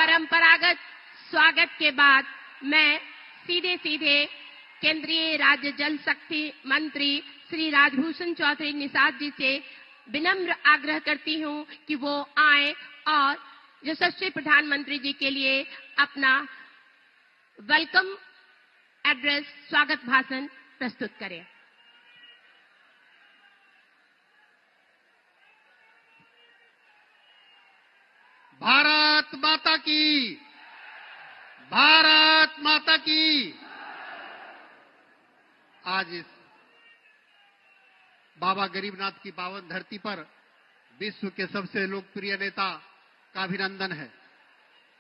परंपरागत स्वागत के बाद मैं सीधे केंद्रीय राज्य जल शक्ति मंत्री श्री राजभूषण चौधरी निषाद जी से विनम्र आग्रह करती हूं कि वो आए और यशस्वी प्रधानमंत्री जी के लिए अपना वेलकम एड्रेस, स्वागत भाषण प्रस्तुत करें। भारत माता की, भारत माता की। आज इस बाबा गरीबनाथ की पावन धरती पर विश्व के सबसे लोकप्रिय नेता का अभिनंदन है।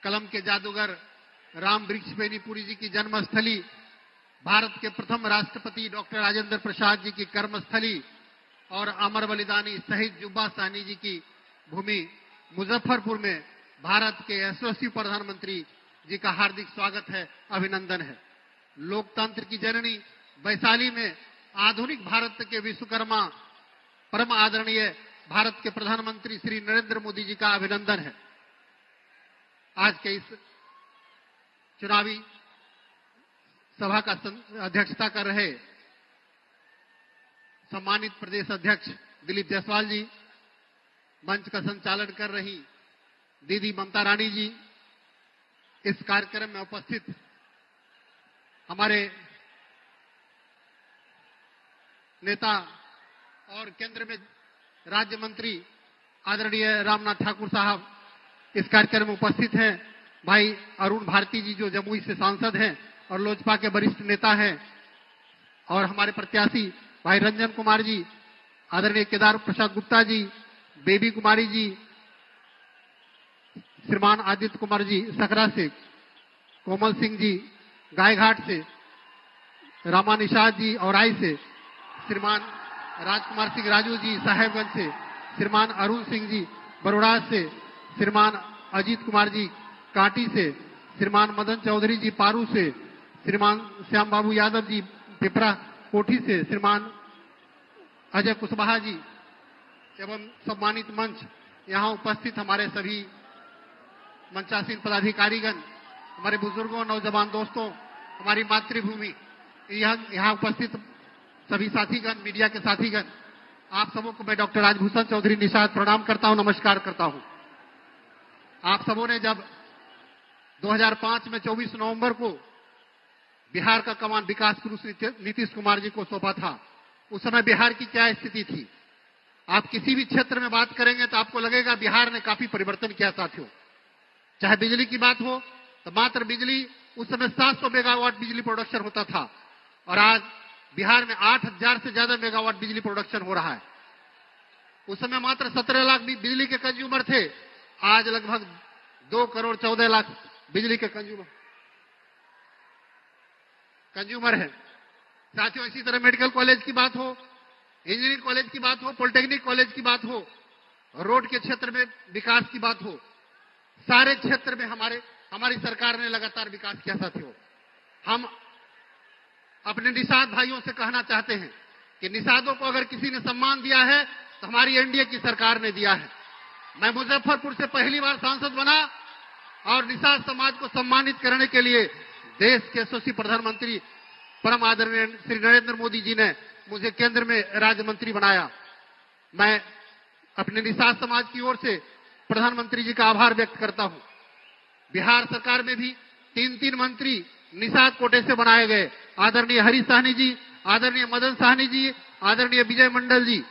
कलम के जादूगर राम वृक्षवेणीपुरी जी की जन्मस्थली, भारत के प्रथम राष्ट्रपति डॉक्टर राजेंद्र प्रसाद जी की कर्मस्थली और अमर बलिदानी शहीद जुब्बा साहनी जी की भूमि मुजफ्फरपुर में भारत के यशस्वी प्रधानमंत्री जी का हार्दिक स्वागत है, अभिनंदन है। लोकतंत्र की जननी वैशाली में आधुनिक भारत के विश्वकर्मा परम आदरणीय भारत के प्रधानमंत्री श्री नरेंद्र मोदी जी का अभिनंदन है। आज के इस चुनावी सभा का अध्यक्षता कर रहे सम्मानित प्रदेश अध्यक्ष दिलीप जायसवाल जी, मंच का संचालन कर रही दीदी ममता रानी जी, इस कार्यक्रम में उपस्थित हमारे नेता और केंद्र में राज्य मंत्री आदरणीय रामनाथ ठाकुर साहब इस कार्यक्रम में उपस्थित हैं। भाई अरुण भारती जी जो जमुई से सांसद हैं और लोजपा के वरिष्ठ नेता हैं, और हमारे प्रत्याशी भाई रंजन कुमार जी, आदरणीय केदार प्रसाद गुप्ता जी, बेबी कुमारी जी, श्रीमान आदित्य कुमार जी सकरा से, कोमल सिंह जी गायघाट से, रामा निषाद जी औराई से, श्रीमान राजकुमार सिंह राजू जी साहेबगंज से, श्रीमान अरुण सिंह जी बरोड़ा से, श्रीमान अजीत कुमार जी कांटी से, श्रीमान मदन चौधरी जी पारू से, श्रीमान श्याम बाबू यादव जी पिपरा कोठी से, श्रीमान अजय कुशवाहा जी एवं सम्मानित मंच, यहाँ उपस्थित हमारे सभी मंचासीन पदाधिकारीगण, हमारे बुजुर्गों, नौजवान दोस्तों, हमारी मातृभूमि, यहाँ उपस्थित सभी साथीगण, मीडिया के साथीगण, आप सबों को मैं डॉक्टर राजभूषण चौधरी निषाद प्रणाम करता हूं, नमस्कार करता हूं। आप सबों ने जब 2005 में 24 नवंबर को बिहार का कमान विकास पुरुष नीतीश कुमार जी को सौंपा था, उस समय बिहार की क्या स्थिति थी? आप किसी भी क्षेत्र में बात करेंगे तो आपको लगेगा बिहार ने काफी परिवर्तन किया साथियों। चाहे बिजली की बात हो तो मात्र बिजली उस समय 700 मेगावाट बिजली प्रोडक्शन होता था, और आज बिहार में 8000 से ज्यादा मेगावाट बिजली प्रोडक्शन हो रहा है। उस समय मात्र 17 लाख बिजली के कंज्यूमर थे, आज लगभग 2 करोड़ 14 लाख बिजली के कंज्यूमर है साथियों। इसी तरह मेडिकल कॉलेज की बात हो, इंजीनियरिंग कॉलेज की बात हो, पॉलिटेक्निक कॉलेज की बात हो, रोड के क्षेत्र में विकास की बात हो, सारे क्षेत्र में हमारी सरकार ने लगातार विकास किया साथियों। हम अपने निषाद भाइयों से कहना चाहते हैं कि निषादों को अगर किसी ने सम्मान दिया है तो हमारी एनडीए की सरकार ने दिया है। मैं मुजफ्फरपुर से पहली बार सांसद बना और निषाद समाज को सम्मानित करने के लिए देश के यशस्वी प्रधानमंत्री परम आदरणीय श्री नरेंद्र मोदी जी ने मुझे केंद्र में राज्य मंत्री बनाया। मैं अपने निषाद समाज की ओर से प्रधानमंत्री जी का आभार व्यक्त करता हूं। बिहार सरकार में भी 3 मंत्री निषाद कोटे से बनाए गए, आदरणीय हरी साहनी जी, आदरणीय मदन साहनी जी, आदरणीय विजय मंडल जी,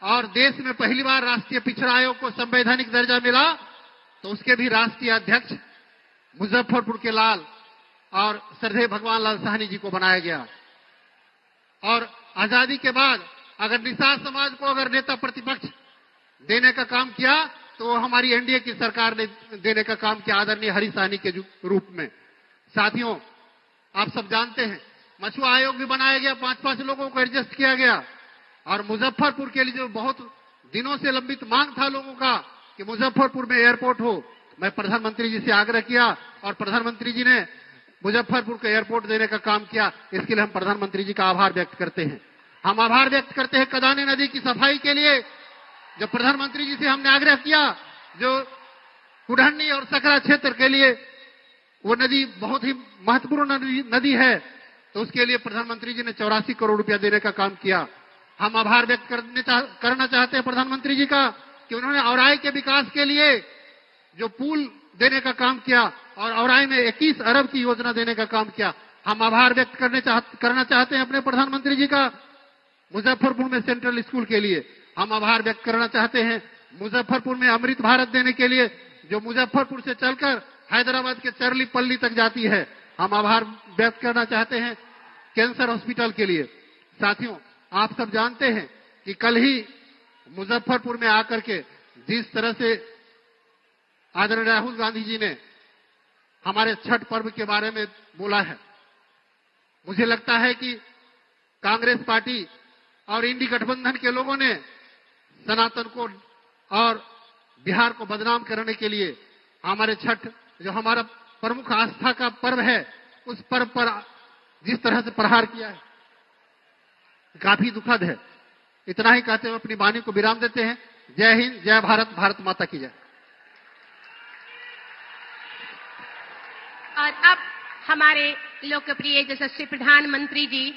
और देश में पहली बार राष्ट्रीय पिछड़ा आयोग को संवैधानिक दर्जा मिला तो उसके भी राष्ट्रीय अध्यक्ष मुजफ्फरपुर के लाल और श्रद्धेय भगवान लाल साहनी जी को बनाया गया। और आजादी के बाद अगर निषाद समाज को अगर नेता प्रतिपक्ष देने का काम किया तो हमारी एनडीए की सरकार ने देने का काम किया, आदरणीय हरी साहनी के रूप में। साथियों, आप सब जानते हैं मछुआ आयोग भी बनाया गया, 5-5 लोगों को एडजस्ट किया गया, और मुजफ्फरपुर के लिए जो बहुत दिनों से लंबित मांग था लोगों का कि मुजफ्फरपुर में एयरपोर्ट हो, मैं प्रधानमंत्री जी से आग्रह किया और प्रधानमंत्री जी ने मुजफ्फरपुर को एयरपोर्ट देने का काम किया। इसके लिए हम प्रधानमंत्री जी का आभार व्यक्त करते हैं। हम आभार व्यक्त करते हैं कदाने नदी की सफाई के लिए, जो प्रधानमंत्री जी से हमने आग्रह किया, जो कुढ़नी और सकरा क्षेत्र के लिए वो नदी बहुत ही महत्वपूर्ण नदी है, तो उसके लिए प्रधानमंत्री जी ने 84 करोड़ रुपया देने का काम किया। हम आभार व्यक्त करना चाहते हैं प्रधानमंत्री जी का कि उन्होंने औराई के विकास के लिए जो पुल देने का काम किया और औराई में 21 अरब की योजना देने का काम किया। हम आभार व्यक्त करना चाहते हैं अपने प्रधानमंत्री जी का मुजफ्फरपुर में सेंट्रल स्कूल के लिए। हम आभार व्यक्त करना चाहते हैं मुजफ्फरपुर में अमृत भारत देने के लिए, जो मुजफ्फरपुर से चलकर हैदराबाद के चरलीपल्ली तक जाती है। हम आभार व्यक्त करना चाहते हैं कैंसर हॉस्पिटल के लिए। साथियों, आप सब जानते हैं कि कल ही मुजफ्फरपुर में आकर के जिस तरह से आदरणीय राहुल गांधी जी ने हमारे छठ पर्व के बारे में बोला है, मुझे लगता है कि कांग्रेस पार्टी और इंडी गठबंधन के लोगों ने सनातन को और बिहार को बदनाम करने के लिए हमारे छठ, जो हमारा प्रमुख आस्था का पर्व है, उस पर्व पर जिस तरह से प्रहार किया है, काफी दुखद है। इतना ही कहते हुए अपनी वाणी को विराम देते हैं। जय हिंद, जय भारत, भारत माता की जय। और अब हमारे लोकप्रिय यशस्वी प्रधानमंत्री जी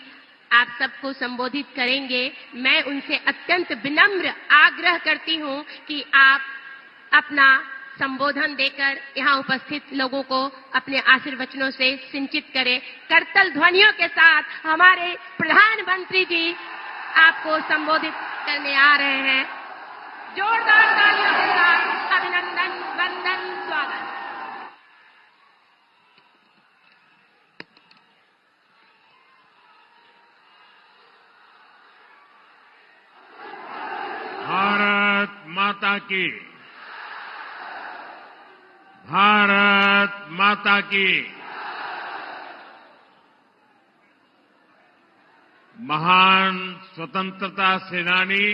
आप सबको संबोधित करेंगे। मैं उनसे अत्यंत विनम्र आग्रह करती हूं कि आप अपना संबोधन देकर यहां उपस्थित लोगों को अपने आशीर्वचनों से सिंचित करें। करतल ध्वनियों के साथ हमारे प्रधानमंत्री जी आपको संबोधित करने आ रहे हैं। जोरदार तालियों के साथ अभिनंदन, वंदन, स्वागत। भारत माता की, भारत माता की। महान स्वतंत्रता सेनानी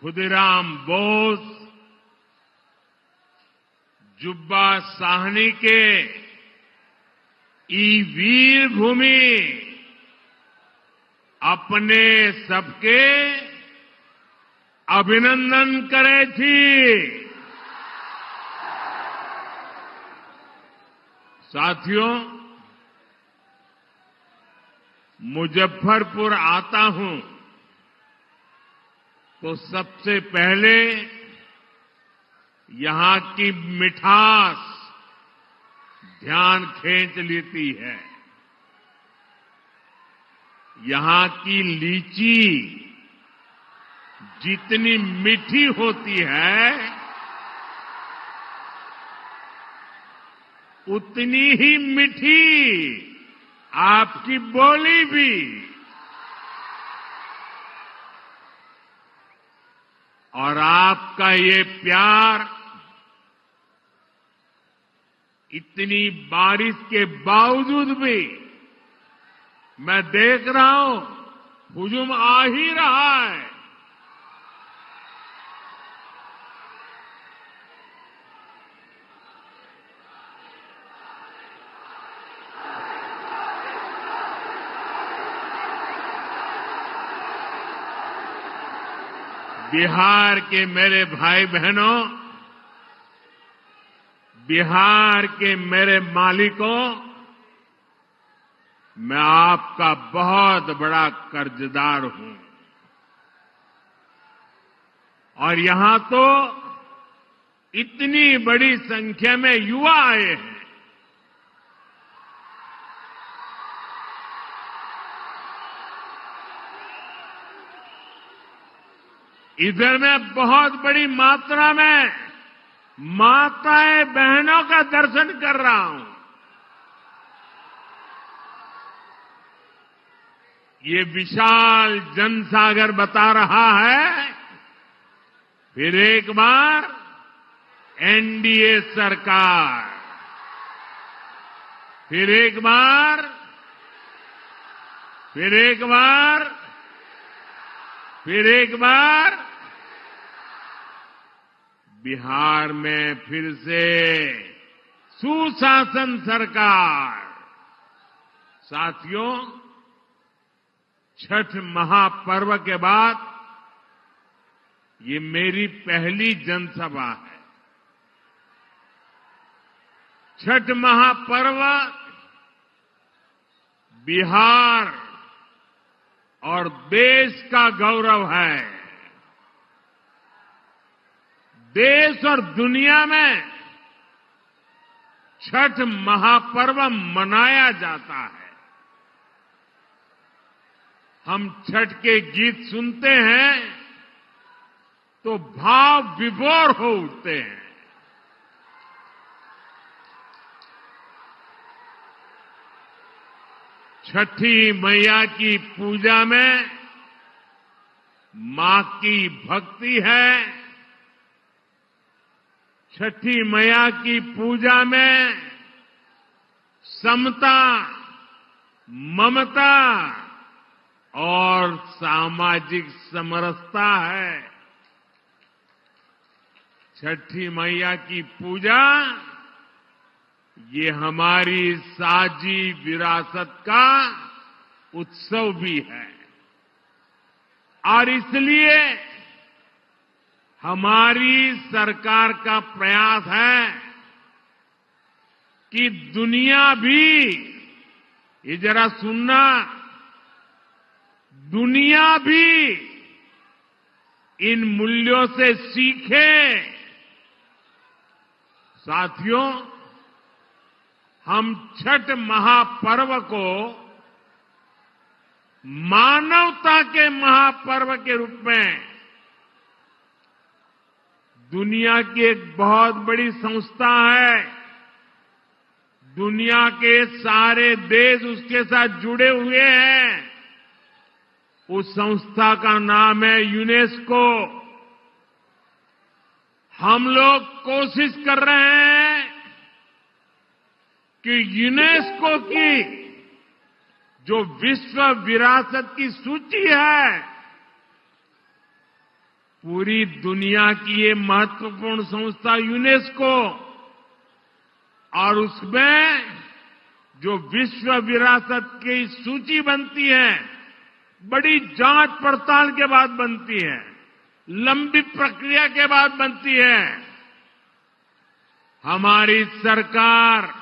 खुदीराम बोस जुब्बा साहनी के ई वीर भूमि अपने सबके अभिनंदन करे थी। साथियों, मुजफ्फरपुर आता हूं तो सबसे पहले यहां की मिठास ध्यान खींच लेती है। यहां की लीची जितनी मीठी होती है, उतनी ही मीठी आपकी बोली भी। और आपका ये प्यार इतनी बारिश के बावजूद भी मैं देख रहा हूं हुजूम आ ही रहा है। बिहार के मेरे भाई बहनों, बिहार के मेरे मालिकों, मैं आपका बहुत बड़ा कर्जदार हूं। और यहां तो इतनी बड़ी संख्या में युवा आए हैं। इधर में बहुत बड़ी मात्रा में माताएं बहनों का दर्शन कर रहा हूं। ये विशाल जनसागर बता रहा है फिर एक बार एनडीए सरकार, फिर एक बार, फिर एक बार, फिर एक बार बिहार में फिर से सुशासन सरकार। साथियों, छठ महापर्व के बाद ये मेरी पहली जनसभा है। छठ महापर्व बिहार और देश का गौरव है। देश और दुनिया में छठ महापर्व मनाया जाता है। हम छठ के गीत सुनते हैं तो भाव विभोर हो उठते हैं। छठी मैया की पूजा में मां की भक्ति है। छठी मैया की पूजा में समता, ममता और सामाजिक समरसता है। छठी मैया की पूजा ये हमारी साझी विरासत का उत्सव भी है और इसलिए हमारी सरकार का प्रयास है कि दुनिया भी, ये जरा सुनना, दुनिया भी इन मूल्यों से सीखे। साथियों, हम छठ महापर्व को मानवता के महापर्व के रूप में दुनिया की एक बहुत बड़ी संस्था है, दुनिया के सारे देश उसके साथ जुड़े हुए हैं। उस संस्था का नाम है यूनेस्को। हम लोग कोशिश कर रहे हैं कि यूनेस्को की जो विश्व विरासत की सूची है, पूरी दुनिया की ये महत्वपूर्ण संस्था यूनेस्को, और उसमें जो विश्व विरासत की सूची बनती है, बड़ी जांच पड़ताल के बाद बनती है, लंबी प्रक्रिया के बाद बनती है। हमारी सरकार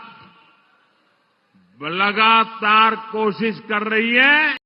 लगातार कोशिश कर रही है